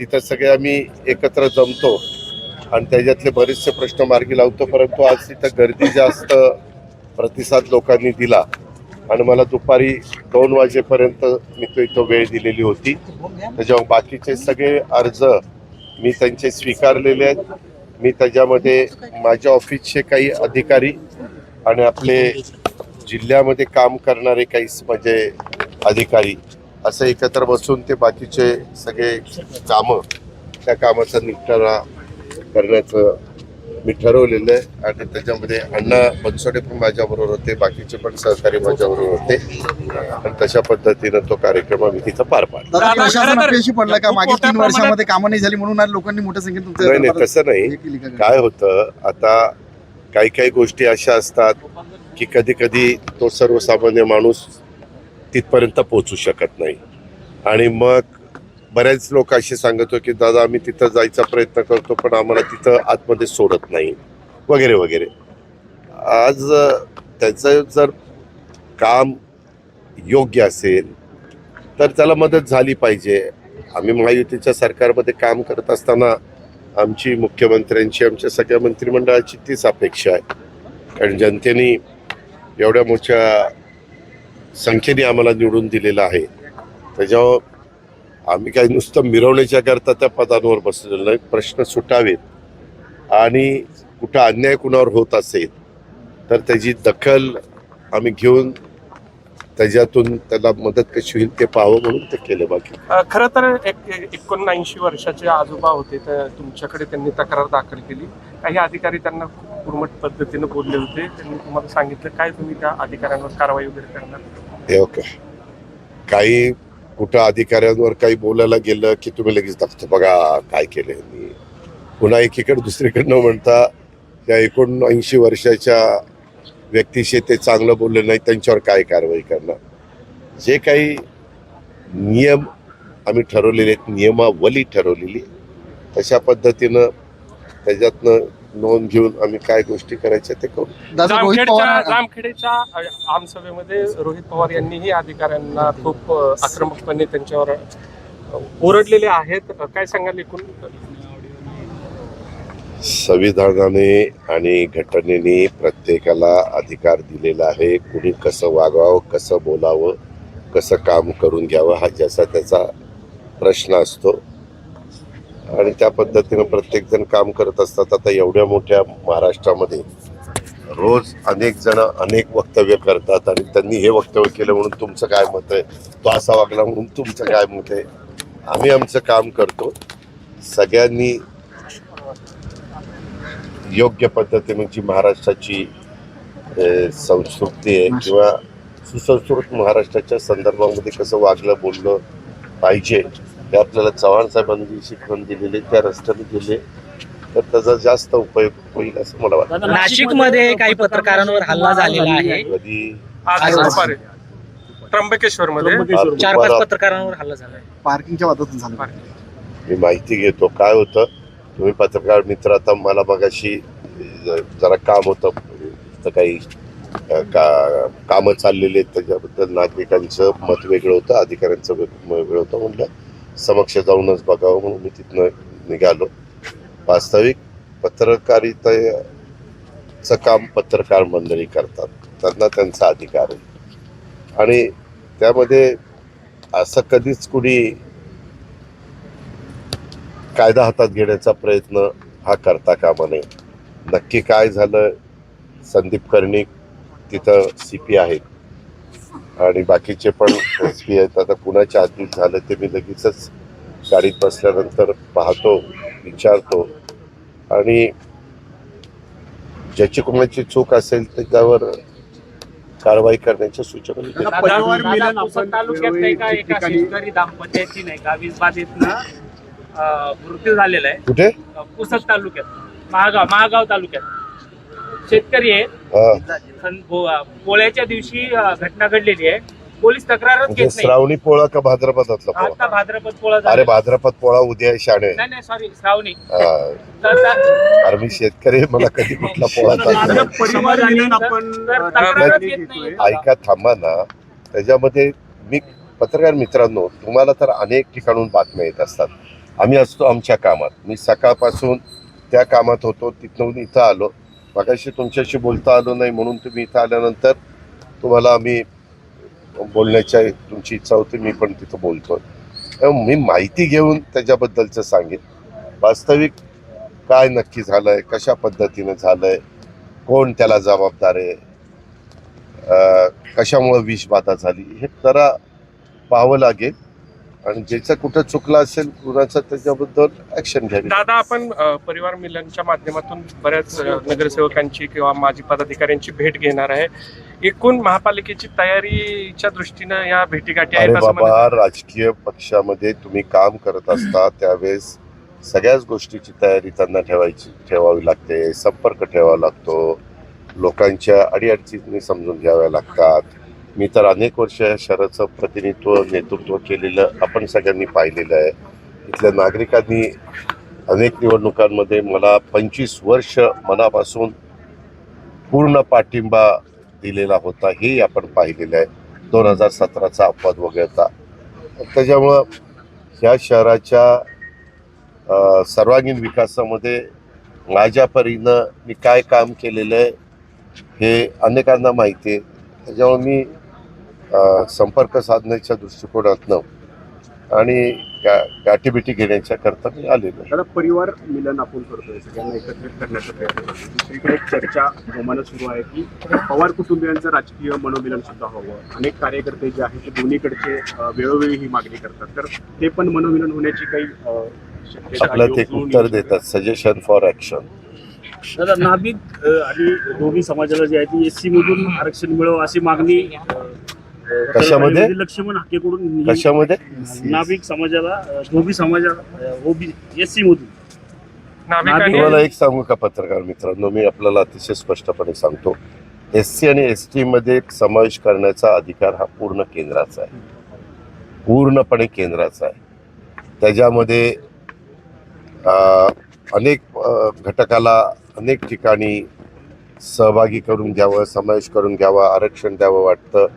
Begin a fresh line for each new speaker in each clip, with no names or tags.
तिथं सगळे आम्ही एकत्र जमतो आणि त्याच्यातले बरेचसे प्रश्न मार्गी लावतो. परंतु आज तिथं गर्दी जास्त प्रतिसाद लोकांनी दिला आणि मला दुपारी 2 वाजेपर्यंत मी तो वेळ दिलेली होती. त्याच्यामुळे बाकीचे सगळे अर्ज मी त्यांचे स्वीकारलेले आहेत. मी त्याच्यामध्ये माझ्या ऑफिसचे काही अधिकारी आणि आपले जिल्ह्यामध्ये काम करणारे काही म्हणजे अधिकारी असं एकत्र बसून ते बाकीचे सगळे कामं त्या कामाचा निपटारा करण्याचं मी ठरवलेलं आहे. आणि त्याच्यामध्ये अण्णा बनसोडे पण माझ्याबरोबर होते, बाकीचे पण सहकारी माझ्याबरोबर होते आणि तशा पद्धतीनं तो कार्यक्रम आम्ही तिथं पार पाडला.
अपयशी पडला का मागील 3 वर्षामध्ये कामं नाही झाली म्हणून आज लोकांनी मोठ्या संख्येत
नाही तसं नाही. काय होतं आता काही गोष्टी अशा असतात की कधी कधी तो सर्वसामान्य माणूस तिथपर्यंत पोहोचू शकत नाही आणि मग बऱ्याच लोक असे सांगतो की दादा आम्ही तिथं जायचा प्रयत्न करतो पण आम्हाला तिथं आतमध्ये सोडत नाही वगैरे वगैरे. आज त्याचं जर काम योग्य असेल तर त्याला मदत झाली पाहिजे. आम्ही महायुतीच्या सरकारमध्ये काम करत असताना आमची मुख्यमंत्र्यांची आमच्या सगळ्या मंत्रिमंडळाची तीच अपेक्षा आहे. कारण जनतेने एवढ्या मोठ्या संख्येने आम्हाला निवडून दिलेलं आहे. त्याच्यावर आम्ही काही नुसतं मिरवण्याच्या करता त्या पदांवर बसलेलो नाही. प्रश्न सुटावेत आणि कुठं अन्याय कुणावर होत असेल तर त्याची दखल आम्ही घेऊन त्याच्यातून त्याला मदत कशी होईल ते पाहावं म्हणून ते केलं. बाकी
खरं तर 79 वर्षाचे आजोबा होते तर तुमच्याकडे त्यांनी तक्रार दाखल केली. काही अधिकारी त्यांना खूप उर्मट पद्धतीनं बोलले होते. त्यांनी तुम्हाला सांगितलं काय तुम्ही त्या अधिकाऱ्यांवर कारवाई वगैरे करणार?
ओके. काही कुठं अधिकाऱ्यांवर काही बोलायला गेलं की तुम्ही लगेच दाखवतो बघा काय केलं मी. पुन्हा एकीकडे दुसरीकडनं म्हणता त्या 79 वर्षाच्या व्यक्तीशी ते चांगलं बोलले नाही त्यांच्यावर काय कारवाई करणार. जे काही नियम आम्ही ठरवलेले आहेत, नियमावली ठरवलेली तशा पद्धतीनं त्याच्यातनं नोंद घेऊन आम्ही काय गोष्टी करायच्या ते करू.
जामखेडच्या आमसभेमध्ये रोहित पवार यांनीही अधिकाऱ्यांना खूप आक्रमकपणे त्यांच्यावर ओरडलेले आहेत. काय सांगाल एकूण?
संविधानाने आणि घटनेने प्रत्येकाला अधिकार दिलेला आहे. कुणी कसं वागावं, कसं बोलावं, कसं काम करून घ्यावं हा ज्याचा त्याचा प्रश्न असतो आणि त्या पद्धतीनं प्रत्येक जण काम करत असतात. आता एवढ्या मोठ्या महाराष्ट्रामध्ये रोज अनेक जण अनेक वक्तव्य करतात आणि त्यांनी हे वक्तव्य केलं म्हणून तुमचं काय मत आहे, तो असा वागला म्हणून तुमचं काय मत आहे. आम्ही आमचं काम करतो. सगळ्यांनी योग्य पद्धतीने जी महाराष्ट्राची संस्कृती आहे किंवा सुसंस्कृत महाराष्ट्राच्या संदर्भामध्ये कसं वागलं बोललं पाहिजे हे आपल्याला चव्हाण साहेबांनी जी शिकवण दिलेली त्या रस्त्याने गेले तर त्याचा जास्त उपयोग होईल असं मला वाटतं.
नाशिकमध्ये काही पत्रकारांवर हल्ला झालेला आहे.
कधी
त्र्यंबकेश्वर मध्ये
4-5 पत्रकारांवर हल्ला झाला आहे.
पार्किंगच्या वादातून झालं.
मी माहिती घेतो काय होतं. तुम्ही पत्रकार मित्र आता मला मगाशी जरा काम होतं तर काही कामं चाललेली आहेत त्याच्याबद्दल नागरिकांचं मत वेगळं होतं, अधिकाऱ्यांचं वेगळं होतं. म्हटलं समक्ष जाऊनच बघावं म्हणून मी तिथनं निघालो. वास्तविक पत्रकारितेचं काम पत्रकार मंडळी करतात, त्यांना त्यांचा अधिकार आहे आणि त्यामध्ये असं कधीच कुणी कायदा हातात घेण्याचा प्रयत्न हा करता कामा नये. नक्की काय झालं, संदीप कर्णिक तिथं CP आहेत आणि बाकीचे पण SP आहेत. आता कुणाच्या हातीत झालं ते मी लगेचच गाडीत बसल्यानंतर पाहतो, विचारतो आणि ज्याची कुणाची चूक असेल त्याच्यावर कारवाई करण्याच्या सूचना.
दाम्पत्याची नाही का वीजबाधेतनं मृत्यू झालेला आहे.
कुठे?
पुसद तालुक्यात, महागाव तालुक्यात शेतकरी आहे. पोळ्याच्या दिवशी घटना घडलेली आहे. पोलीस तक्रारच घेत नाही.
श्रावणी पोळा का भाद्रपदातला पोळा?
आता भाद्रपद पोळा.
अरे भाद्रपद पोळा उद्या शाणे.
नाही सॉरी श्रावणी.
अरे मी शेतकरी मला कधी कुठला पोळा ऐका थांबा ना. त्याच्यामध्ये मी पत्रकार मित्रांनो तुम्हाला तर अनेक ठिकाणून बातम्या येत असतात आम्ही असतो आमच्या कामात. मी सकाळपासून त्या कामात होतो, तिथून इथं आलो. मगाशी तुमच्याशी बोलता आलो नाही म्हणून तुम्ही इथं आल्यानंतर तुम्हाला आम्ही बोलण्याची तुमची इच्छा होती, मी पण तिथं बोलतोय. मी माहिती घेऊन त्याच्याबद्दलचं सांगेन. वास्तविक काय नक्की झालंय, कशा पद्धतीनं झालंय, कोण त्याला जबाबदार आहे, कशामुळे विषबाधा झाली, हे जरा पाहावं लागेल. आणि ज्याचं कुठं चुकलं असेल कुणाचं त्याच्याबद्दल ऍक्शन घ्यावी.
दादा, आपण परिवार मिलनच्या माध्यमातून बऱ्याच नगरसेवकांची किंवा माजी पदाधिकाऱ्यांची भेट घेणार आहे. एकूण महापालिकेची तयारीच्या दृष्टीनं या भेटीगाठी आहेत
अरे
असं
बाबा,
म्हणतात.
राजकीय पक्षामध्ये तुम्ही काम करत असता त्यावेळेस सगळ्याच गोष्टीची तयारी त्यांना ठेवावी लागते. संपर्क ठेवावा लागतो, लोकांच्या अडीअडचणी समजून घ्याव्या लागतात. मी तर अनेक वर्ष या शहराचं नेतृत्व केलेलं आपण सगळ्यांनी पाहिलेलं आहे. इथल्या नागरिकांनी अनेक निवडणुकांमध्ये मला 25 वर्ष मनापासून पूर्ण पाठिंबा दिलेला होता, हे आपण पाहिलेलं आहे. 2017चा अपवाद वगळता. त्याच्यामुळं ह्या शहराच्या सर्वांगीण विकासामध्ये माझ्या परीनं मी काय काम केलेलं आहे हे अनेकांना माहिती आहे. त्याच्यामुळे मी संपर्क साधण्याच्या दृष्टिकोनातनं आणि गाठीभेटी घेण्याच्या करता मी आलेलो आहे.
आता परिवार मिलन आपण करतोय, सगळ्यांना एकत्रित करण्याचा प्रयत्न करतोय. दुसरीकडे एक चर्चा जोमानं सुरू आहे की पवार कुटुंबियांचं राजकीय मनोमिलन सुद्धा हवं. अनेक कार्यकर्ते जे आहेत ते दोन्हीकडचे वेळोवेळी ही मागणी करतात, तर ते पण मनोमिलन होण्याची काही शक्यता
आपलं ते उत्तर देतात, सजेशन फॉर ऍक्शन.
दादा, नाभिक आणि दोन्ही समाजाला जे आहे ती एससी मधून आरक्षण मिळावं अशी मागणी
कशामध्ये?
लक्ष्मण हाकेकडून
कशामध्ये?
नाभिक समाजाला दोन्ही समाजाला एससी मधून
नाभिकांनी
तुम्हाला एक सांगू का पत्रकार मित्रांनो, मी आपल्याला अतिशय स्पष्टपणे सांगतो, SC आणि ST मध्ये समावेश करण्याचा अधिकार हा पूर्ण केंद्राचा आहे, पूर्णपणे केंद्राचा आहे. त्याच्यामध्ये अनेक घटकाला अनेक ठिकाणी सहभागी करून घ्यावं, समावेश करून घ्यावा, आरक्षण द्यावं वाटतं.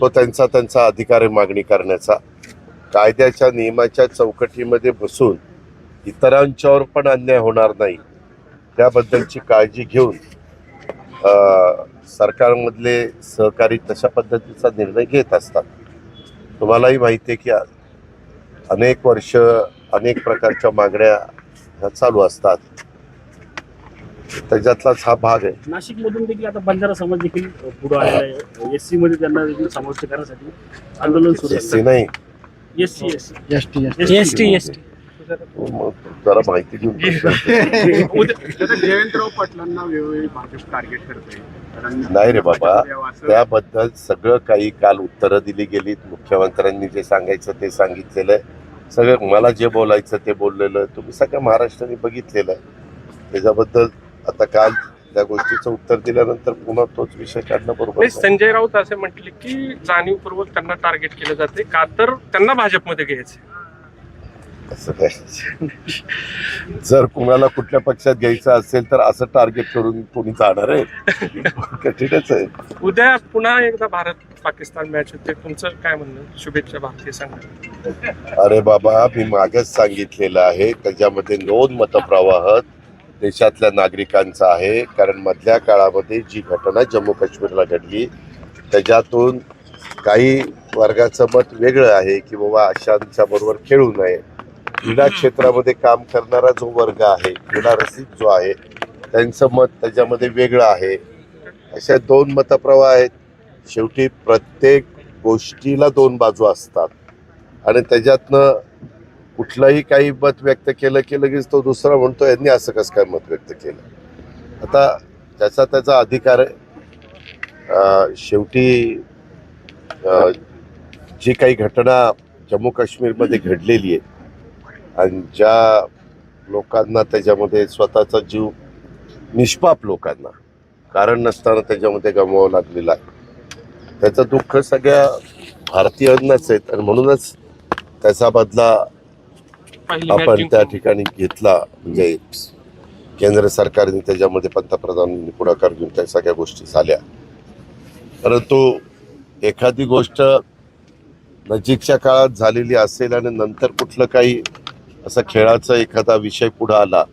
तो त्यांचा अधिकार आहे मागणी करण्याचा. कायद्याच्या नियमाच्या चौकटीमध्ये बसून इतरांच्यावर पण अन्याय होणार नाही त्याबद्दलची काळजी घेऊन सरकारमधले सहकारी तशा पद्धतीचा निर्णय घेत असतात. तुम्हालाही माहिती आहे की अनेक वर्ष अनेक प्रकारच्या मागण्या ह्या चालू असतात, त्याच्यातलाच हा भाग आहे.
नाशिक मधून देखील आता बंजारा समाज देखील पुढे आलेला आहे. एससी मध्ये त्यांना देखील समाविष्ट करण्यासाठी आंदोलन सुरू
SC नाही,
एसटी
मग जरा माहिती घेऊन
जयंतराव पाटलांना वेळोवेळी भाजप टार्गेट करते.
नाही रे बाबा, त्याबद्दल सगळं काही काल उत्तरं दिली गेली. मुख्यमंत्र्यांनी जे सांगायचं ते सांगितलेलं आहे, सगळं मला जे बोलायचं ते बोललेलं तुम्ही सगळ्या महाराष्ट्राने बघितलेलं आहे. त्याच्याबद्दल आता काल त्या गोष्टीचं उत्तर दिल्यानंतर पुन्हा तोच विषय काढणं बरोबर नाही.
संजय राऊत असे म्हटले की जाणीवपूर्वक त्यांना टार्गेट केलं जाते का तर त्यांना भाजपमध्ये घ्यायचे.
असं काय, जर कुणाला कुठल्या पक्षात घ्यायचं असेल तर असं टार्गेट करून कोणी जाणार आहे? कठीणच आहे.
उद्या पुन्हा एकदा भारत पाकिस्तान मॅच होते, तुमचं काय म्हणणं? शुभेच्छा भारतीय संघाला.
अरे बाबा, मी मागच सांगितलेलं आहे, त्याच्यामध्ये 2 मतप्रवाह देशातल्या नागरिकांचा आहे. कारण मधल्या काळामध्ये जी घटना जम्मू काश्मीरला घडली त्याच्यातून काही वर्गाचं मत वेगळं आहे की बाबा अशांच्या बरोबर खेळू नये. क्रीडा क्षेत्रामध्ये काम करणारा जो वर्ग आहे, क्रीडा रसिक जो आहे, त्यांचं मत त्याच्यामध्ये वेगळं आहे. अशा 2 मतप्रवाह आहेत. शेवटी प्रत्येक गोष्टीला 2 बाजू असतात आणि त्याच्यातनं कुठलंही काही मत व्यक्त केलं की लगेच तो दुसरा म्हणतो यांनी असं कसं काय मत व्यक्त केलं. आता त्याचा अधिकार आहे. शेवटी जी काही घटना जम्मू काश्मीरमध्ये घडलेली आहे आणि ज्या लोकांना त्याच्यामध्ये स्वतःचा जीव, निष्पाप लोकांना कारण नसताना त्याच्यामध्ये गमवावं लागलेलं आहे, त्याचं दुःख सगळ्या भारतीयांनाच आहे. आणि म्हणूनच त्याचा बदला आपण त्या ठिकाणी घेतला. म्हणजे केंद्र सरकारने त्याच्यामध्ये पंतप्रधानांनी पुढाकार घेऊन त्या सगळ्या गोष्टी झाल्या. परंतु एखादी गोष्ट नजीकच्या काळात झालेली असेल आणि नंतर कुठलं काही असा खेळाचा एखादा विषय पुढे आला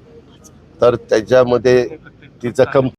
तर त्याच्यामध्ये ती जखम